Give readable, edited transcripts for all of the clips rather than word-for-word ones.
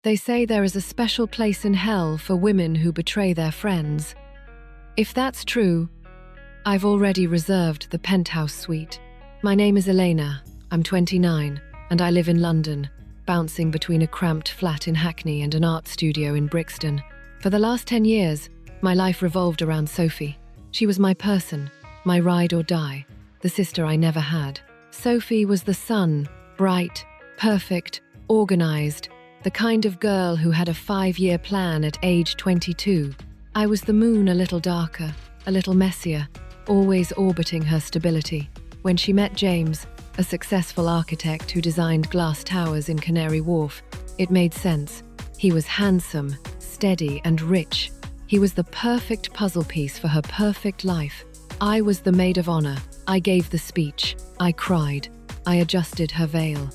They say there is a special place in hell for women who betray their friends. If that's true, I've already reserved the penthouse suite. My name is Elena, I'm 29, and I live in London, bouncing between a cramped flat in Hackney and an art studio in Brixton. For the last 10 years, my life revolved around Sophie. She was my person, my ride or die, the sister I never had. Sophie was the sun, bright, perfect, organized, the kind of girl who had a 5-year plan at age 22. I was the moon, a little darker, a little messier, always orbiting her stability. When she met James, a successful architect who designed glass towers in Canary Wharf, it made sense. He was handsome, steady, and rich. He was the perfect puzzle piece for her perfect life. I was the maid of honor. I gave the speech. I cried. I adjusted her veil.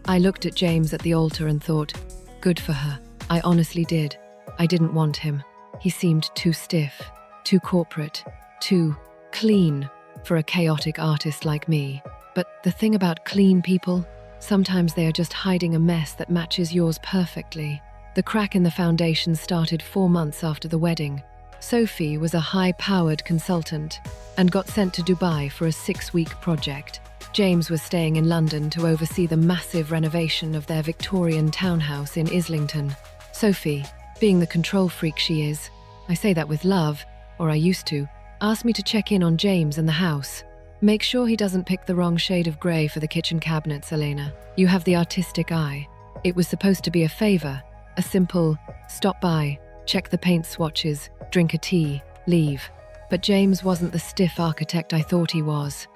I looked at James at the altar and thought, good for her. I honestly did. I didn't want him. He seemed too stiff, too corporate, too clean for a chaotic artist like me. But the thing about clean people, sometimes they are just hiding a mess that matches yours perfectly. The crack in the foundation started 4 months after the wedding. Sophie was a high-powered consultant and got sent to Dubai for a 6-week project. James was staying in London to oversee the massive renovation of their Victorian townhouse in Islington. Sophie, being the control freak she is, I say that with love, or I used to, asked me to check in on James and the house. Make sure he doesn't pick the wrong shade of grey for the kitchen cabinets, Elena. You have the artistic eye. It was supposed to be a favour, a simple, stop by, check the paint swatches, drink a tea, leave. But James wasn't the stiff architect I thought he was.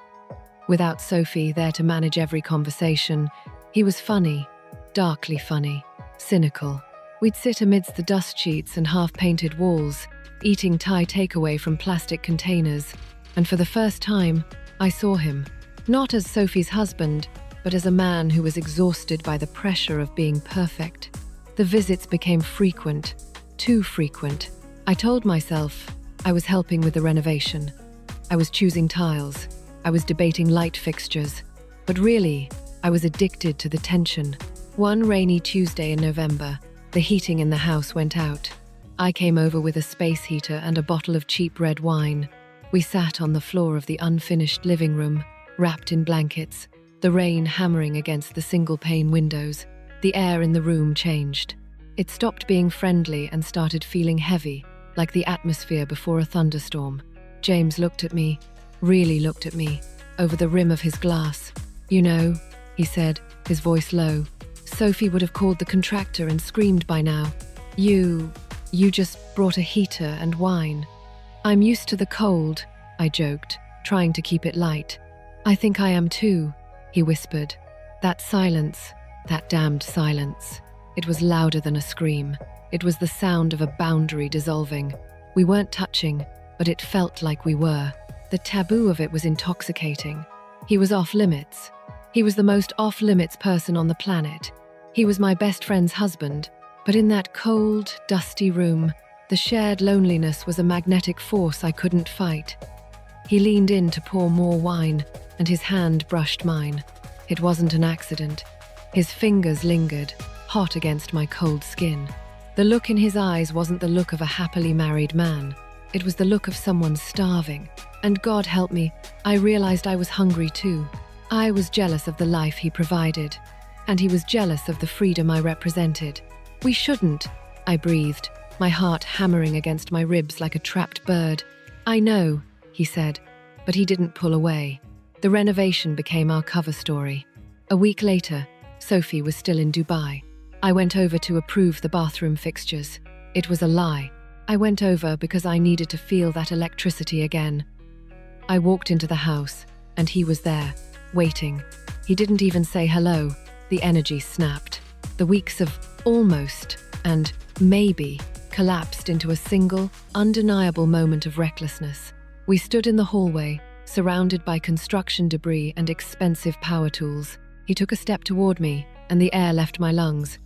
Without Sophie there to manage every conversation, he was funny, darkly funny, cynical. We'd sit amidst the dust sheets and half-painted walls, eating Thai takeaway from plastic containers, and for the first time, I saw him, not as Sophie's husband, but as a man who was exhausted by the pressure of being perfect. The visits became frequent, too frequent. I told myself I was helping with the renovation. I was choosing tiles. I was debating light fixtures. But really, I was addicted to the tension. One rainy Tuesday in November, the heating in the house went out. I came over with a space heater and a bottle of cheap red wine. We sat on the floor of the unfinished living room, wrapped in blankets, the rain hammering against the single-pane windows. The air in the room changed. It stopped being friendly and started feeling heavy, like the atmosphere before a thunderstorm. James looked at me, really looked at me, over the rim of his glass. You know, he said, his voice low. Sophie would have called the contractor and screamed by now. You just brought a heater and wine. I'm used to the cold, I joked, trying to keep it light. I think I am too, he whispered. That silence, that damned silence. It was louder than a scream. It was the sound of a boundary dissolving. We weren't touching, but it felt like we were. The taboo of it was intoxicating. He was off limits. He was the most off-limits person on the planet. He was my best friend's husband, but in that cold, dusty room, the shared loneliness was a magnetic force I couldn't fight. He leaned in to pour more wine, and his hand brushed mine. It wasn't an accident. His fingers lingered, hot against my cold skin. The look in his eyes wasn't the look of a happily married man. It was the look of someone starving. And God help me, I realized I was hungry too. I was jealous of the life he provided, and he was jealous of the freedom I represented. We shouldn't, I breathed, my heart hammering against my ribs like a trapped bird. I know, he said, but he didn't pull away. The renovation became our cover story. A week later, Sophie was still in Dubai. I went over to approve the bathroom fixtures. It was a lie. I went over because I needed to feel that electricity again. I walked into the house, and he was there, waiting. He didn't even say hello. The energy snapped. The weeks of almost and maybe collapsed into a single, undeniable moment of recklessness. We stood in the hallway, surrounded by construction debris and expensive power tools. He took a step toward me, and the air left my lungs.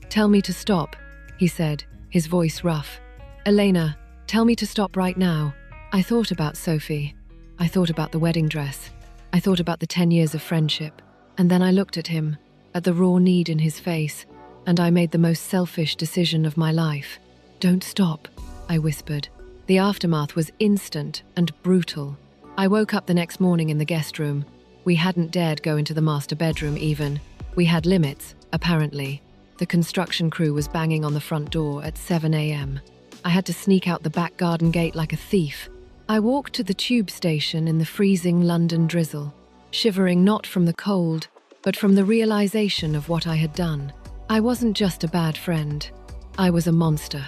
"Tell me to stop," he said, his voice rough. "Elena, tell me to stop right now." I thought about Sophie. I thought about the wedding dress. I thought about the 10 years of friendship. And then I looked at him, at the raw need in his face. and I made the most selfish decision of my life. "Don't stop," I whispered. The aftermath was instant and brutal. I woke up the next morning in the guest room. We hadn't dared go into the master bedroom even. We had limits, apparently. The construction crew was banging on the front door at 7 a.m. I had to sneak out the back garden gate like a thief. I walked to the tube station in the freezing London drizzle, shivering not from the cold, but from the realization of what I had done. I wasn't just a bad friend. I was a monster.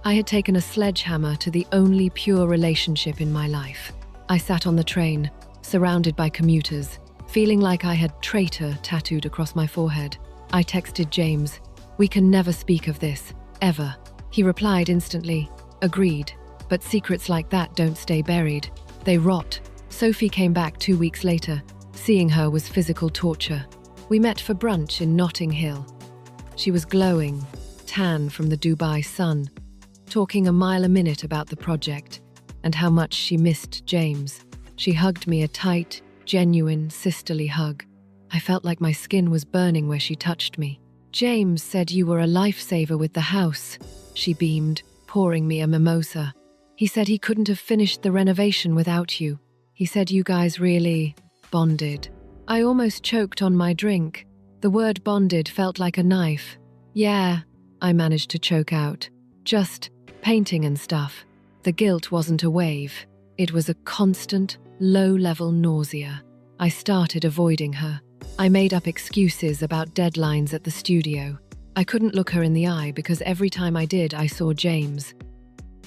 I had taken a sledgehammer to the only pure relationship in my life. I sat on the train, surrounded by commuters, feeling like I had traitor tattooed across my forehead. I texted James, "We can never speak of this, ever." He replied instantly, "Agreed, but secrets like that don't stay buried. They rot." Sophie came back 2 weeks later. Seeing her was physical torture. We met for brunch in Notting Hill. She was glowing, tan from the Dubai sun, talking a mile a minute about the project and how much she missed James. She hugged me, a tight, genuine, sisterly hug. I felt like my skin was burning where she touched me. "James said you were a lifesaver with the house," she beamed, pouring me a mimosa. "He said he couldn't have finished the renovation without you. He said you guys really bonded." I almost choked on my drink. The word bonded felt like a knife. "Yeah," I managed to choke out. "Just painting and stuff." The guilt wasn't a wave. It was a constant, low-level nausea. I started avoiding her. I made up excuses about deadlines at the studio. I couldn't look her in the eye because every time I did, I saw James.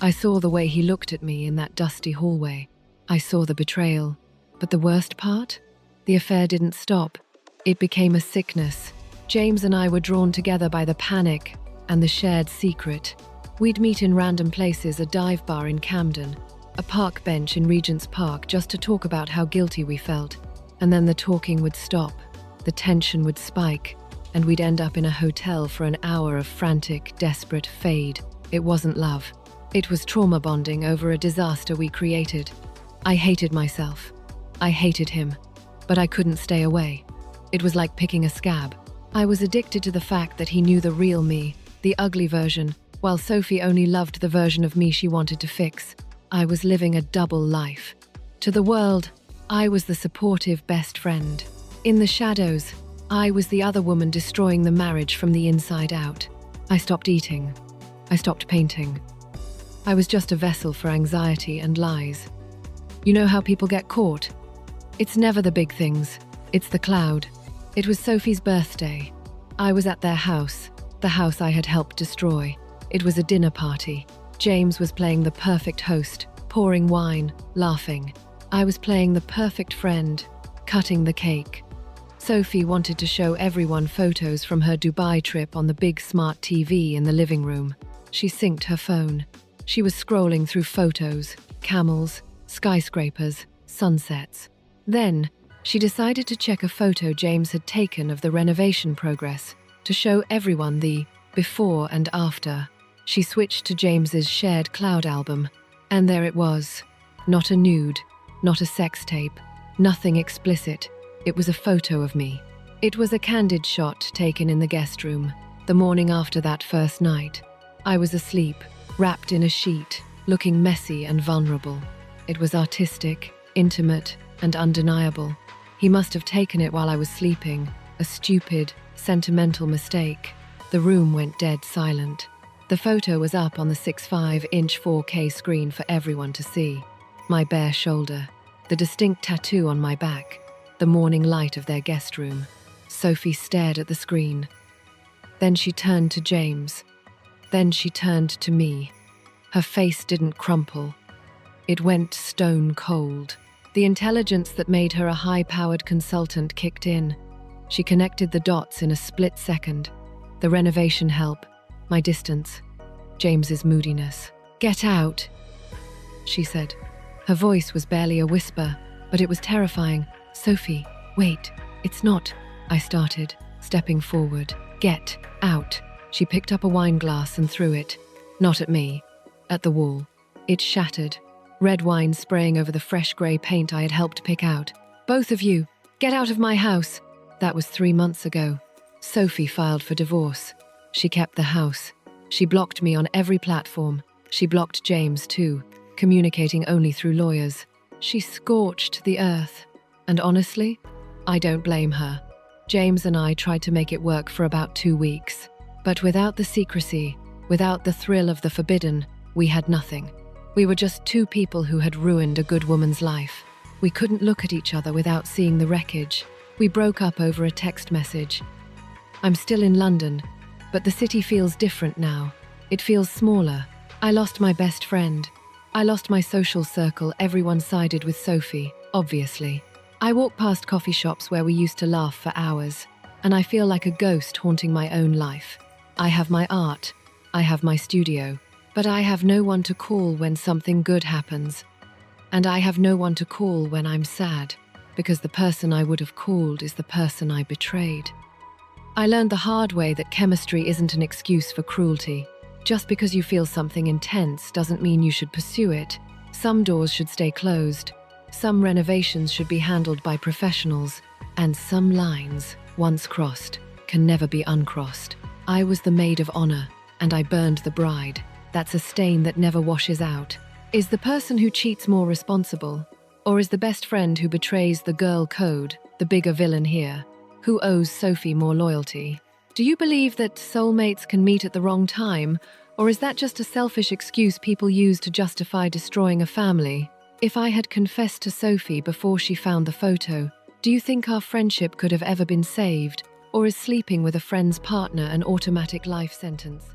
I saw the way he looked at me in that dusty hallway. I saw the betrayal. But the worst part? The affair didn't stop. It became a sickness. James and I were drawn together by the panic and the shared secret. We'd meet in random places, a dive bar in Camden, a park bench in Regent's Park, just to talk about how guilty we felt. And then the talking would stop, the tension would spike, and we'd end up in a hotel for an hour of frantic, desperate fade. It wasn't love. It was trauma bonding over a disaster we created. I hated myself. I hated him. But I couldn't stay away. It was like picking a scab. I was addicted to the fact that he knew the real me, the ugly version, while Sophie only loved the version of me she wanted to fix. I was living a double life. To the world, I was the supportive best friend. In the shadows, I was the other woman destroying the marriage from the inside out. I stopped eating. I stopped painting. I was just a vessel for anxiety and lies. You know how people get caught? It's never the big things. It's the cloud. It was Sophie's birthday. I was at their house, the house I had helped destroy. It was a dinner party. James was playing the perfect host, pouring wine, laughing. I was playing the perfect friend, cutting the cake. Sophie wanted to show everyone photos from her Dubai trip on the big smart TV in the living room. She synced her phone. She was scrolling through photos, camels, skyscrapers, sunsets. Then, she decided to check a photo James had taken of the renovation progress to show everyone the before and after. She switched to James's shared cloud album, and there it was. Not a nude, not a sex tape, nothing explicit. It was a photo of me. It was a candid shot taken in the guest room, the morning after that first night. I was asleep, wrapped in a sheet, looking messy and vulnerable. It was artistic, intimate, and undeniable. He must have taken it while I was sleeping, a stupid, sentimental mistake. The room went dead silent. The photo was up on the 6.5-inch 4K screen for everyone to see. My bare shoulder, the distinct tattoo on my back, the morning light of their guest room. Sophie stared at the screen. Then she turned to James. Then she turned to me. Her face didn't crumple. It went stone cold. The intelligence that made her a high-powered consultant kicked in. She connected the dots in a split second. The renovation help, my distance, James's moodiness. "Get out," she said. Her voice was barely a whisper, but it was terrifying. "Sophie, wait, it's not," I started, stepping forward. "Get out." She picked up a wine glass and threw it. Not at me, at the wall. It shattered, red wine spraying over the fresh grey paint I had helped pick out. "Both of you, get out of my house." That was 3 months ago. Sophie filed for divorce. She kept the house. She blocked me on every platform. She blocked James too, communicating only through lawyers. She scorched the earth. And honestly, I don't blame her. James and I tried to make it work for about 2 weeks. But without the secrecy, without the thrill of the forbidden, we had nothing. We were just two people who had ruined a good woman's life. We couldn't look at each other without seeing the wreckage. We broke up over a text message. I'm still in London, but the city feels different now. It feels smaller. I lost my best friend. I lost my social circle. Everyone sided with Sophie, obviously. I walk past coffee shops where we used to laugh for hours, and I feel like a ghost haunting my own life. I have my art. I have my studio. But I have no one to call when something good happens. And I have no one to call when I'm sad, because the person I would have called is the person I betrayed. I learned the hard way that chemistry isn't an excuse for cruelty. Just because you feel something intense doesn't mean you should pursue it. Some doors should stay closed. Some renovations should be handled by professionals. And some lines, once crossed, can never be uncrossed. I was the maid of honor, and I burned the bride. That's a stain that never washes out. Is the person who cheats more responsible? Or is the best friend who betrays the girl code the bigger villain here? Who owes Sophie more loyalty? Do you believe that soulmates can meet at the wrong time? Or is that just a selfish excuse people use to justify destroying a family? If I had confessed to Sophie before she found the photo, do you think our friendship could have ever been saved? Or is sleeping with a friend's partner an automatic life sentence?